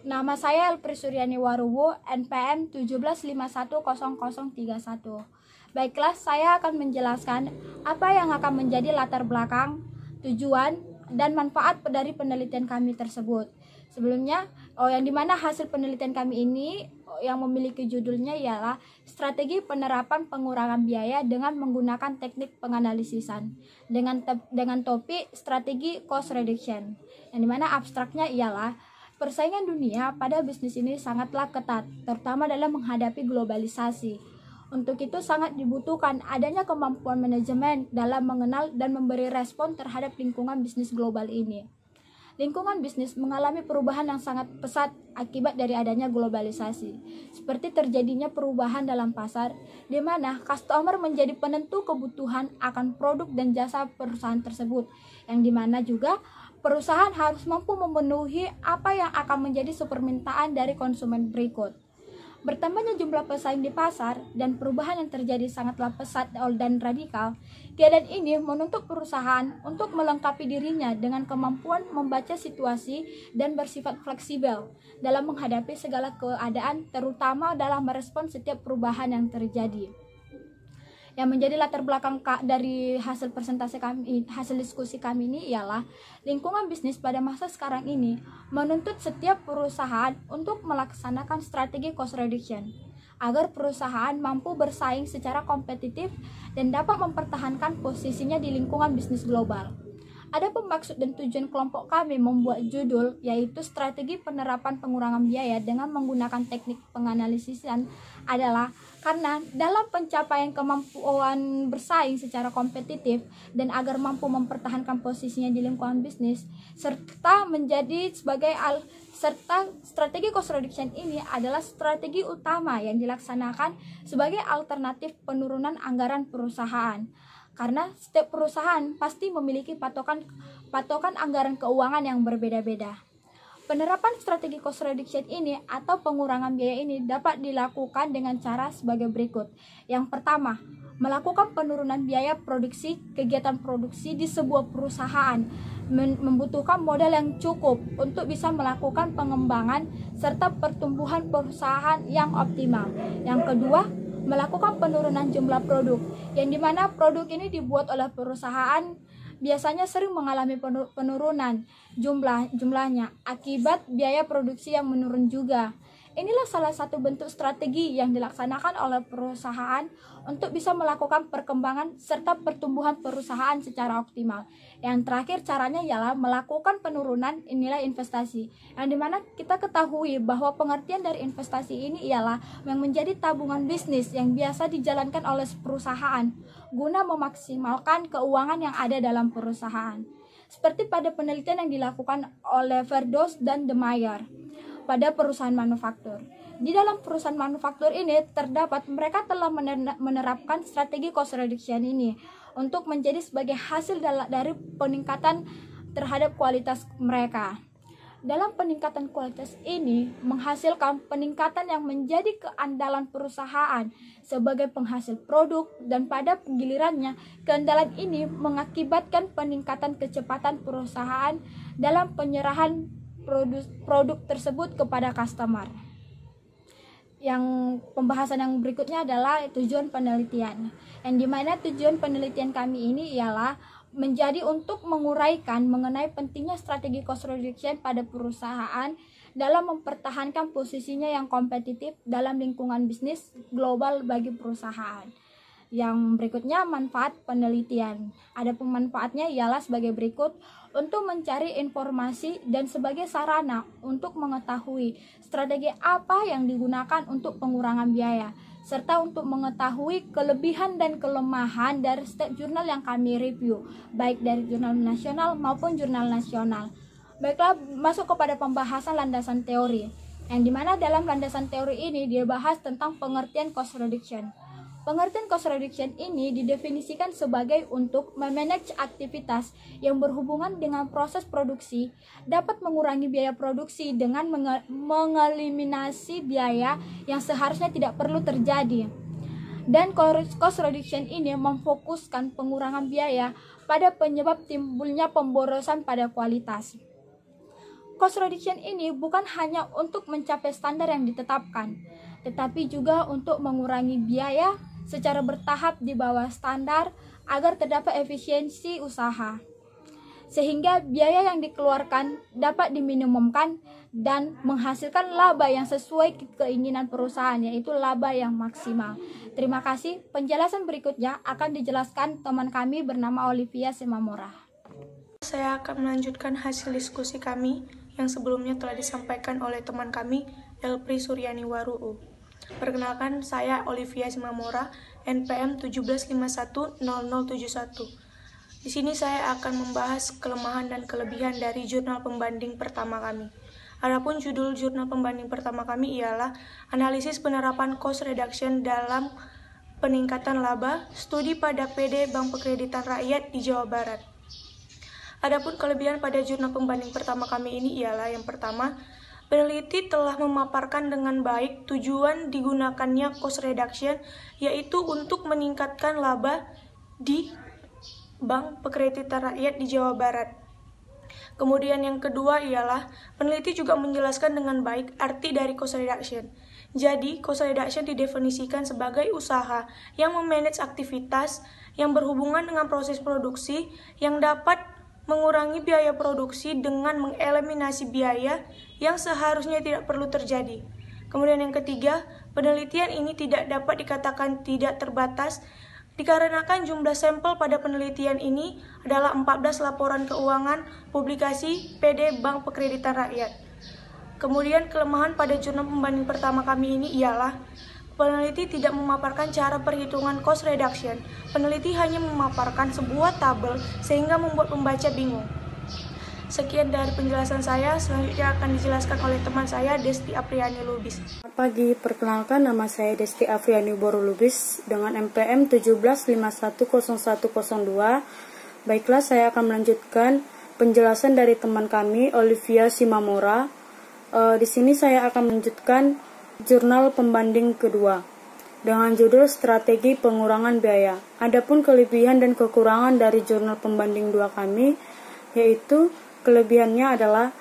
Nama saya Elpri Suryani Waruwu, NPM 17510031. Baiklah, saya akan menjelaskan apa yang akan menjadi latar belakang, tujuan, dan manfaat dari penelitian kami tersebut. Sebelumnya, yang dimana hasil penelitian kami ini yang memiliki judulnya ialah Strategi Penerapan Pengurangan Biaya dengan Menggunakan Teknik Penganalisisan dengan topik Strategi Cost Reduction, yang dimana abstraknya ialah persaingan dunia pada bisnis ini sangatlah ketat, terutama dalam menghadapi globalisasi. Untuk itu sangat dibutuhkan adanya kemampuan manajemen dalam mengenal dan memberi respon terhadap lingkungan bisnis global ini. Lingkungan bisnis mengalami perubahan yang sangat pesat akibat dari adanya globalisasi, seperti terjadinya perubahan dalam pasar, di mana customer menjadi penentu kebutuhan akan produk dan jasa perusahaan tersebut, yang dimana juga perusahaan harus mampu memenuhi apa yang akan menjadi permintaan dari konsumen berikut. Bertambahnya jumlah pesaing di pasar dan perubahan yang terjadi sangatlah pesat dan radikal, keadaan ini menuntut perusahaan untuk melengkapi dirinya dengan kemampuan membaca situasi dan bersifat fleksibel dalam menghadapi segala keadaan, terutama dalam merespons setiap perubahan yang terjadi. Yang menjadi latar belakang dari hasil presentasi kami, hasil diskusi kami ini ialah lingkungan bisnis pada masa sekarang ini menuntut setiap perusahaan untuk melaksanakan strategi cost reduction agar perusahaan mampu bersaing secara kompetitif dan dapat mempertahankan posisinya di lingkungan bisnis global. Adapun maksud dan tujuan kelompok kami membuat judul yaitu Strategi Penerapan Pengurangan Biaya dengan Menggunakan Teknik Penganalisisan adalah karena dalam pencapaian kemampuan bersaing secara kompetitif dan agar mampu mempertahankan posisinya di lingkungan bisnis serta menjadi serta strategi cost reduction ini adalah strategi utama yang dilaksanakan sebagai alternatif penurunan anggaran perusahaan. Karena setiap perusahaan pasti memiliki patokan anggaran keuangan yang berbeda-beda. Penerapan strategi cost reduction ini atau pengurangan biaya ini dapat dilakukan dengan cara sebagai berikut. Yang pertama, melakukan penurunan biaya produksi kegiatan produksi di sebuah perusahaan membutuhkan modal yang cukup untuk bisa melakukan pengembangan serta pertumbuhan perusahaan yang optimal. Yang kedua, melakukan penurunan jumlah produk, yang dimana produk ini dibuat oleh perusahaan biasanya sering mengalami penurunan jumlahnya akibat biaya produksi yang menurun juga. Inilah salah satu bentuk strategi yang dilaksanakan oleh perusahaan untuk bisa melakukan perkembangan serta pertumbuhan perusahaan secara optimal. Yang terakhir caranya ialah melakukan penurunan nilai investasi, yang dimana kita ketahui bahwa pengertian dari investasi ini ialah yang menjadi tabungan bisnis yang biasa dijalankan oleh perusahaan guna memaksimalkan keuangan yang ada dalam perusahaan. Seperti pada penelitian yang dilakukan oleh Verdoes dan De Meyer pada perusahaan manufaktur. Di dalam perusahaan manufaktur ini terdapat mereka telah menerapkan strategi cost reduction ini untuk menjadi sebagai hasil dari peningkatan terhadap kualitas mereka. Dalam peningkatan kualitas ini menghasilkan peningkatan yang menjadi keandalan perusahaan sebagai penghasil produk, dan pada gilirannya keandalan ini mengakibatkan peningkatan kecepatan perusahaan dalam penyerahan produk tersebut kepada customer. Yang pembahasan yang berikutnya adalah tujuan penelitian, yang dimana tujuan penelitian kami ini ialah menjadi untuk menguraikan mengenai pentingnya strategi cost reduction pada perusahaan dalam mempertahankan posisinya yang kompetitif dalam lingkungan bisnis global bagi perusahaan. Yang berikutnya manfaat penelitian. Adapun manfaatnya ialah sebagai berikut: untuk mencari informasi dan sebagai sarana untuk mengetahui strategi apa yang digunakan untuk pengurangan biaya, serta untuk mengetahui kelebihan dan kelemahan dari setiap jurnal yang kami review, baik dari jurnal nasional maupun jurnal nasional. Baiklah, masuk kepada pembahasan landasan teori, yang dimana dalam landasan teori ini dia bahas tentang pengertian cost reduction. Pengertian cost reduction ini didefinisikan sebagai untuk memanage aktivitas yang berhubungan dengan proses produksi, dapat mengurangi biaya produksi dengan mengeliminasi biaya yang seharusnya tidak perlu terjadi. Dan cost reduction ini memfokuskan pengurangan biaya pada penyebab timbulnya pemborosan pada kualitas. Cost reduction ini bukan hanya untuk mencapai standar yang ditetapkan, tetapi juga untuk mengurangi biaya secara bertahap di bawah standar agar terdapat efisiensi usaha, sehingga biaya yang dikeluarkan dapat diminimumkan dan menghasilkan laba yang sesuai keinginan perusahaan, yaitu laba yang maksimal. Terima kasih. Penjelasan berikutnya akan dijelaskan teman kami bernama Olivia Simamora. Saya akan melanjutkan hasil diskusi kami yang sebelumnya telah disampaikan oleh teman kami, Elpri Suryani Waruu. Perkenalkan, saya Olivia Simamora, NPM 17510071. Di sini saya akan membahas kelemahan dan kelebihan dari jurnal pembanding pertama kami. Adapun judul jurnal pembanding pertama kami ialah Analisis Penerapan Cost Reduction dalam Peningkatan Laba, Studi pada PD Bank Pekreditan Rakyat di Jawa Barat. Adapun kelebihan pada jurnal pembanding pertama kami ini ialah yang pertama, peneliti telah memaparkan dengan baik tujuan digunakannya cost reduction, yaitu untuk meningkatkan laba di Bank Pekreditan Rakyat di Jawa Barat. Kemudian yang kedua ialah peneliti juga menjelaskan dengan baik arti dari cost reduction. Jadi, cost reduction didefinisikan sebagai usaha yang memanage aktivitas yang berhubungan dengan proses produksi yang dapat mengurangi biaya produksi dengan mengeliminasi biaya yang seharusnya tidak perlu terjadi. Kemudian yang ketiga, penelitian ini tidak dapat dikatakan tidak terbatas dikarenakan jumlah sampel pada penelitian ini adalah 14 laporan keuangan publikasi PD Bank Pekreditan Rakyat. Kemudian kelemahan pada jurnal pembanding pertama kami ini ialah peneliti tidak memaparkan cara perhitungan cost reduction. Peneliti hanya memaparkan sebuah tabel sehingga membuat pembaca bingung. Sekian dari penjelasan saya, selanjutnya akan dijelaskan oleh teman saya, Desti Apriani Lubis. Selamat pagi, perkenalkan nama saya Desti Apriani Boru Lubis dengan NPM 17510102. Baiklah, saya akan melanjutkan penjelasan dari teman kami, Olivia Simamora. Di sini saya akan melanjutkan jurnal pembanding kedua dengan judul Strategi Pengurangan Biaya. Adapun kelebihan dan kekurangan dari jurnal pembanding dua kami, yaitu kelebihannya adalah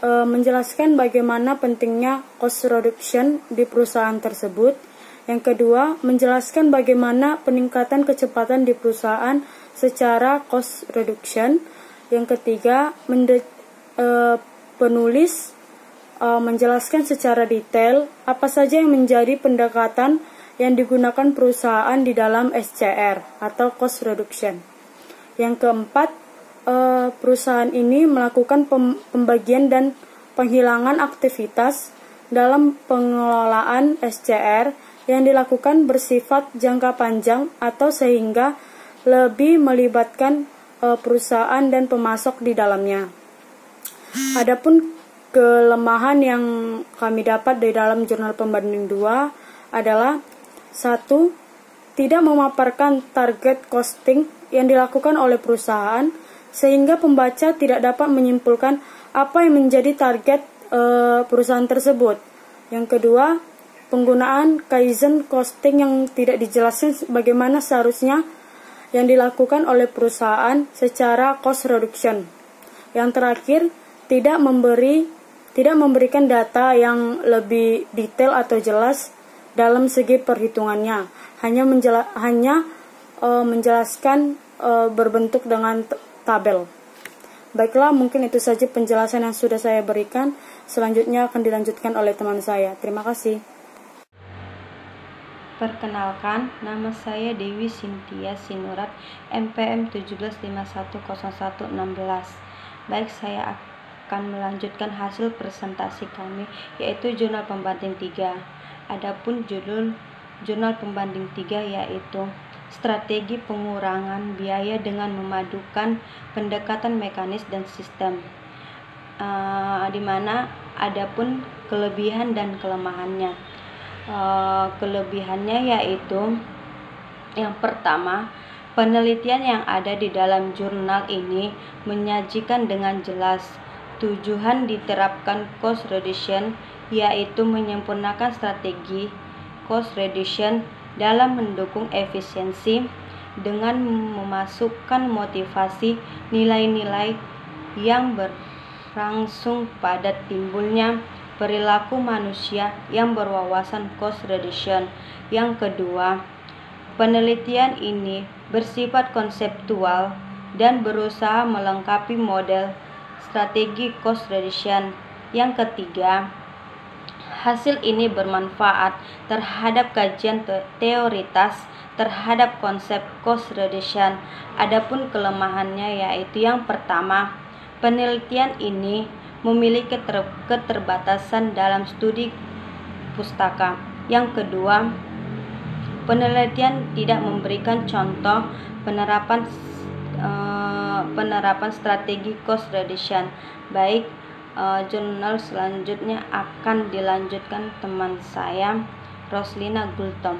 menjelaskan bagaimana pentingnya cost reduction di perusahaan tersebut. Yang kedua, menjelaskan bagaimana peningkatan kecepatan di perusahaan secara cost reduction. Yang ketiga, penulis menjelaskan secara detail apa saja yang menjadi pendekatan yang digunakan perusahaan di dalam SCR atau cost reduction. Yang keempat, perusahaan ini melakukan pembagian dan penghilangan aktivitas dalam pengelolaan SCR yang dilakukan bersifat jangka panjang atau sehingga lebih melibatkan perusahaan dan pemasok di dalamnya. Adapun kelemahan yang kami dapat dari dalam jurnal pembanding 2 adalah 1. Tidak memaparkan target costing yang dilakukan oleh perusahaan sehingga pembaca tidak dapat menyimpulkan apa yang menjadi target perusahaan tersebut. Yang kedua, penggunaan Kaizen costing yang tidak dijelaskan bagaimana seharusnya yang dilakukan oleh perusahaan secara cost reduction. Yang terakhir, tidak memberikan data yang lebih detail atau jelas dalam segi perhitungannya, hanya menjelaskan berbentuk dengan tabel. Baiklah, mungkin itu saja penjelasan yang sudah saya berikan. Selanjutnya akan dilanjutkan oleh teman saya. Terima kasih. Perkenalkan, nama saya Dewi Cynthia Sinurat, NPM 17510116. Baik, saya akan melanjutkan hasil presentasi kami, yaitu jurnal pembanding 3. Adapun judul jurnal pembanding 3 yaitu Strategi Pengurangan Biaya dengan Memadukan Pendekatan Mekanis dan Sistem, di mana adapun kelebihan dan kelemahannya. Kelebihannya yaitu yang pertama, penelitian yang ada di dalam jurnal ini menyajikan dengan jelas tujuan diterapkan cost reduction, yaitu menyempurnakan strategi cost reduction dalam mendukung efisiensi dengan memasukkan motivasi nilai-nilai yang berangsung pada timbulnya perilaku manusia yang berwawasan cost reduction. Yang kedua, penelitian ini bersifat konseptual dan berusaha melengkapi model strategi cost reduction. Yang ketiga, hasil ini bermanfaat terhadap kajian teoritas terhadap konsep cost reduction. Adapun kelemahannya yaitu yang pertama, penelitian ini memiliki keterbatasan dalam studi pustaka. Yang kedua, penelitian tidak memberikan contoh penerapan strategi cost reduction. Baik, jurnal selanjutnya akan dilanjutkan teman saya, Roslina Gultom.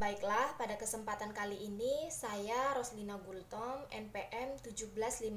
Baiklah, pada kesempatan kali ini saya Roslina Gultom, NPM 17510196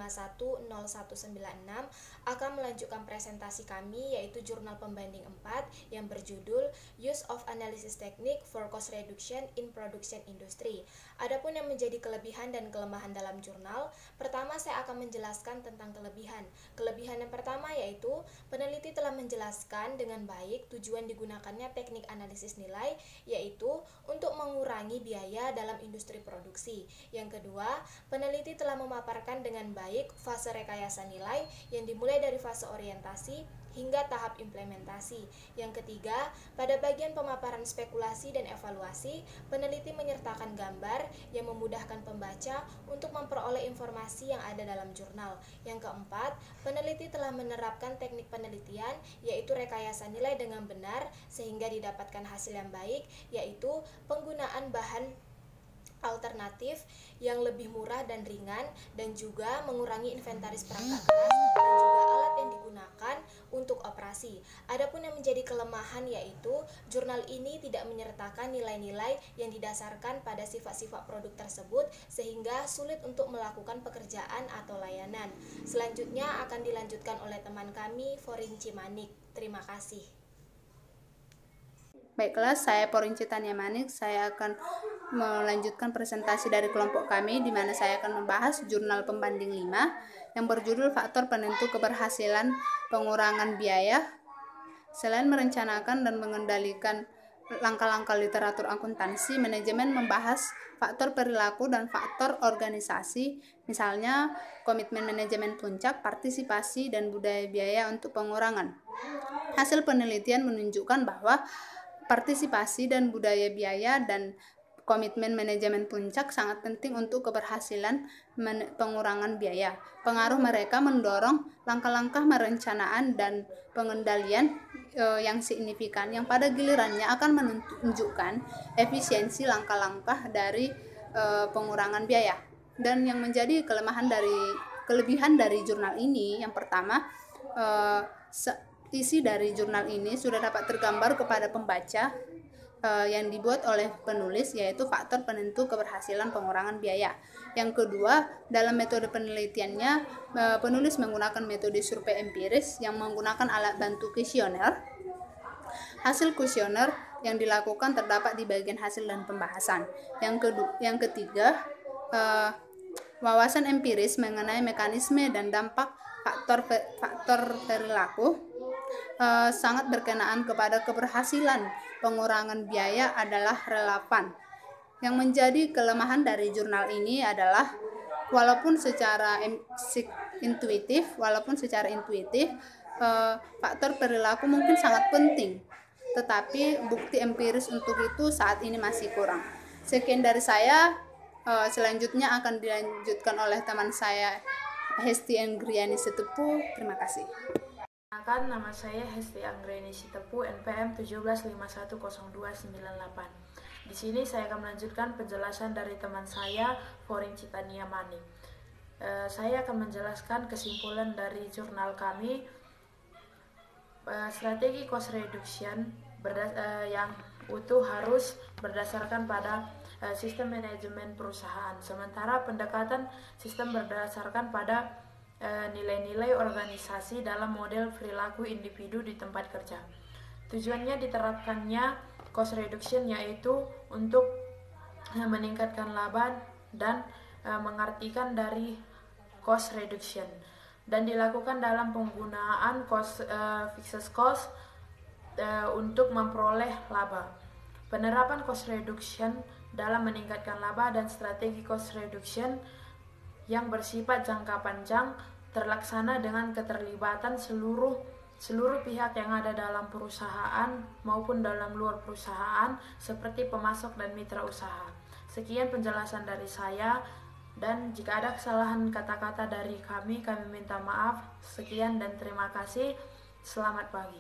akan melanjutkan presentasi kami, yaitu jurnal pembanding 4 yang berjudul Use of Analysis Technique for Cost Reduction in Production Industry. Adapun yang menjadi kelebihan dan kelemahan dalam jurnal, pertama saya akan menjelaskan tentang kelebihan. Kelebihan yang pertama yaitu peneliti telah menjelaskan dengan baik tujuan digunakannya teknik analisis nilai, yaitu untuk mengurangi biaya dalam industri produksi. Yang kedua, peneliti telah memaparkan dengan baik fase rekayasa nilai yang dimulai dari fase orientasi hingga tahap implementasi. Yang ketiga, pada bagian pemaparan spekulasi dan evaluasi, peneliti menyertakan gambar yang memudahkan pembaca untuk memperoleh informasi yang ada dalam jurnal. Yang keempat, peneliti telah menerapkan teknik penelitian, yaitu rekayasa nilai dengan benar sehingga didapatkan hasil yang baik, yaitu penggunaan bahan alternatif yang lebih murah dan ringan, dan juga mengurangi inventaris perangkat keras dan juga alat yang digunakan untuk operasi. Adapun yang menjadi kelemahan yaitu jurnal ini tidak menyertakan nilai-nilai yang didasarkan pada sifat-sifat produk tersebut sehingga sulit untuk melakukan pekerjaan atau layanan. Selanjutnya akan dilanjutkan oleh teman kami, Forin Cimanik. Terima kasih. Baiklah, saya Porin Citania Manik. Saya akan melanjutkan presentasi dari kelompok kami, di mana saya akan membahas jurnal pembanding 5 yang berjudul Faktor Penentu Keberhasilan Pengurangan Biaya. Selain merencanakan dan mengendalikan langkah-langkah literatur akuntansi, manajemen membahas faktor perilaku dan faktor organisasi, misalnya komitmen manajemen puncak, partisipasi, dan budaya biaya untuk pengurangan. Hasil penelitian menunjukkan bahwa partisipasi dan budaya biaya dan komitmen manajemen puncak sangat penting untuk keberhasilan pengurangan biaya. Pengaruh mereka mendorong langkah-langkah merencanaan dan pengendalian yang signifikan, yang pada gilirannya akan menunjukkan efisiensi langkah-langkah dari pengurangan biaya. Dan yang menjadi kelebihan dari jurnal ini, yang pertama, isi dari jurnal ini sudah dapat tergambar kepada pembaca yang dibuat oleh penulis, yaitu faktor penentu keberhasilan pengurangan biaya. Yang kedua, dalam metode penelitiannya, penulis menggunakan metode survei empiris yang menggunakan alat bantu kuesioner. Hasil kuesioner yang dilakukan terdapat di bagian hasil dan pembahasan. Yang ketiga, wawasan empiris mengenai mekanisme dan dampak faktor perilaku sangat berkenaan kepada keberhasilan pengurangan biaya adalah relevan. Yang menjadi kelemahan dari jurnal ini adalah walaupun secara intuitif, faktor perilaku mungkin sangat penting, tetapi bukti empiris untuk itu saat ini masih kurang. Sekian dari saya, selanjutnya akan dilanjutkan oleh teman saya Hesti Anggriani Sitepu. Terima kasih. Perkenalkan, nama saya Hesti Anggriani Sitepu, NPM 17510298. Di sini saya akan melanjutkan penjelasan dari teman saya, Forin Citania Mani. Saya akan menjelaskan kesimpulan dari jurnal kami, strategi cost reduction yang utuh harus berdasarkan pada sistem manajemen perusahaan, sementara pendekatan sistem berdasarkan pada nilai-nilai organisasi dalam model perilaku individu di tempat kerja. Tujuannya diterapkannya cost reduction yaitu untuk meningkatkan laba dan mengartikan dari cost reduction, dan dilakukan dalam penggunaan fixed cost untuk memperoleh laba. Penerapan cost reduction dalam meningkatkan laba dan strategi cost reduction yang bersifat jangka panjang terlaksana dengan keterlibatan seluruh pihak yang ada dalam perusahaan maupun dalam luar perusahaan seperti pemasok dan mitra usaha. Sekian penjelasan dari saya, dan jika ada kesalahan kata-kata dari kami minta maaf. Sekian dan terima kasih. Selamat pagi.